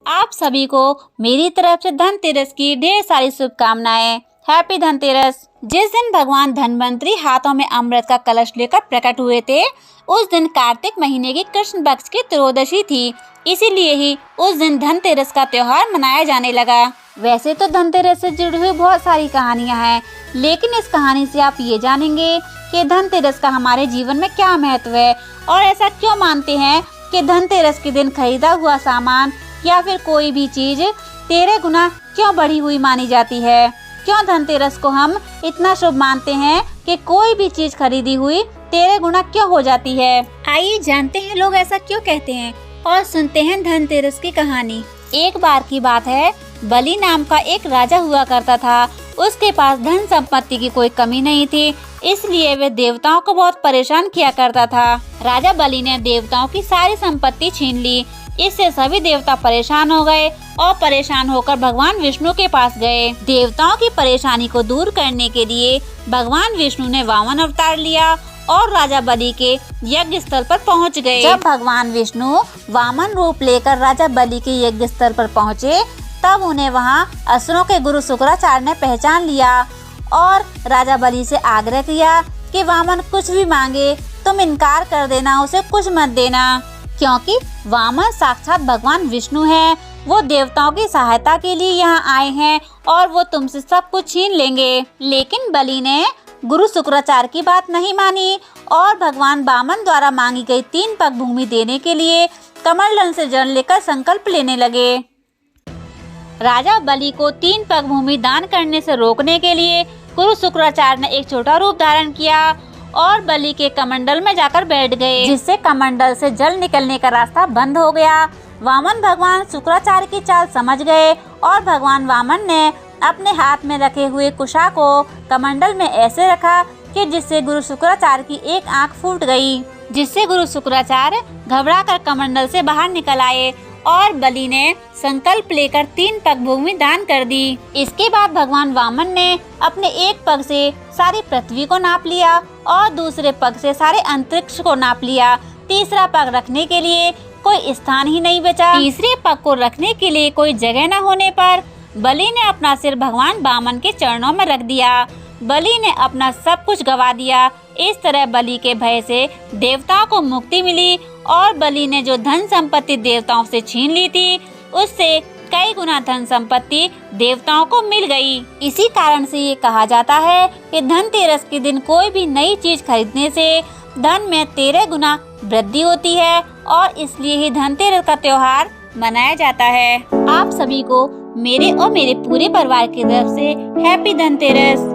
आप सभी को मेरी तरफ से धनतेरस की ढेर सारी शुभकामनाएं। हैप्पी धनतेरस। जिस दिन भगवान धन्वंतरी हाथों में अमृत का कलश लेकर प्रकट हुए थे, उस दिन कार्तिक महीने की कृष्ण पक्ष की त्रयोदशी थी। इसीलिए ही उस दिन धनतेरस का त्योहार मनाया जाने लगा। वैसे तो धनतेरस से जुड़ी हुई बहुत सारी कहानियां हैं, लेकिन इस कहानी से आप ये जानेंगे कि धनतेरस का हमारे जीवन में क्या महत्व है और ऐसा क्यों मानते हैं कि धनतेरस के दिन खरीदा हुआ सामान या फिर कोई भी चीज 13 गुना क्यों बढ़ी हुई मानी जाती है। क्यों धनतेरस को हम इतना शुभ मानते हैं कि कोई भी चीज खरीदी हुई 13 गुना क्यों हो जाती है। आइए जानते हैं लोग ऐसा क्यों कहते हैं और सुनते हैं धनतेरस की कहानी। एक बार की बात है, बलि नाम का एक राजा हुआ करता था। उसके पास धन संपत्ति की कोई कमी नहीं थी, इसलिए वे देवताओं को बहुत परेशान किया करता था। राजा बलि ने देवताओं की सारी संपत्ति छीन ली। इससे सभी देवता परेशान हो गए और परेशान होकर भगवान विष्णु के पास गए। देवताओं की परेशानी को दूर करने के लिए भगवान विष्णु ने वामन अवतार लिया और राजा बलि के यज्ञ स्थल पर पहुंच गए। जब भगवान विष्णु वामन रूप लेकर राजा बलि के यज्ञ स्थल पर पहुंचे, तब उन्हें वहां असुरों के गुरु शुक्राचार्य ने पहचान लिया और राजा बलि से आग्रह किया कि वामन कुछ भी मांगे तुम इनकार कर देना, उसे कुछ मत देना, क्योंकि वामन साक्षात भगवान विष्णु हैं। वो देवताओं की सहायता के लिए यहाँ आए हैं और वो तुमसे सब कुछ छीन लेंगे। लेकिन बलि ने गुरु शुक्राचार्य की बात नहीं मानी और भगवान वामन द्वारा मांगी गई 3 पग भूमि देने के लिए कमंडल से जल लेकर संकल्प लेने लगे। राजा बलि को 3 पग भूमि दान करने से रोकने के लिए गुरु शुक्राचार्य ने एक छोटा रूप धारण किया और बलि के कमंडल में जाकर बैठ गए, जिससे कमंडल से जल निकलने का रास्ता बंद हो गया। वामन भगवान शुक्राचार्य की चाल समझ गए और भगवान वामन ने अपने हाथ में रखे हुए कुशा को कमंडल में ऐसे रखा कि जिससे गुरु शुक्राचार्य की एक आंख फूट गई, जिससे गुरु शुक्राचार्य घबराकर कमंडल से बाहर निकल आए और बलि ने संकल्प लेकर 3 पग भूमि दान कर दी। इसके बाद भगवान वामन ने अपने एक पग से सारी पृथ्वी को नाप लिया और दूसरे पग से सारे अंतरिक्ष को नाप लिया। तीसरा पग रखने के लिए कोई स्थान ही नहीं बचा। तीसरे पग को रखने के लिए कोई जगह न होने पर बलि ने अपना सिर भगवान वामन के चरणों में रख दिया। बलि ने अपना सब कुछ गवा दिया। इस तरह बलि के भय से देवताओं को मुक्ति मिली और बलि ने जो धन संपत्ति देवताओं से छीन ली थी, उससे कई गुना धन संपत्ति देवताओं को मिल गई। इसी कारण से ये कहा जाता है कि धनतेरस के दिन कोई भी नई चीज खरीदने से धन में 13 गुना वृद्धि होती है और इसलिए ही धनतेरस का त्योहार मनाया जाता है। आप सभी को मेरे और मेरे पूरे परिवार की तरफ से हैप्पी धनतेरस।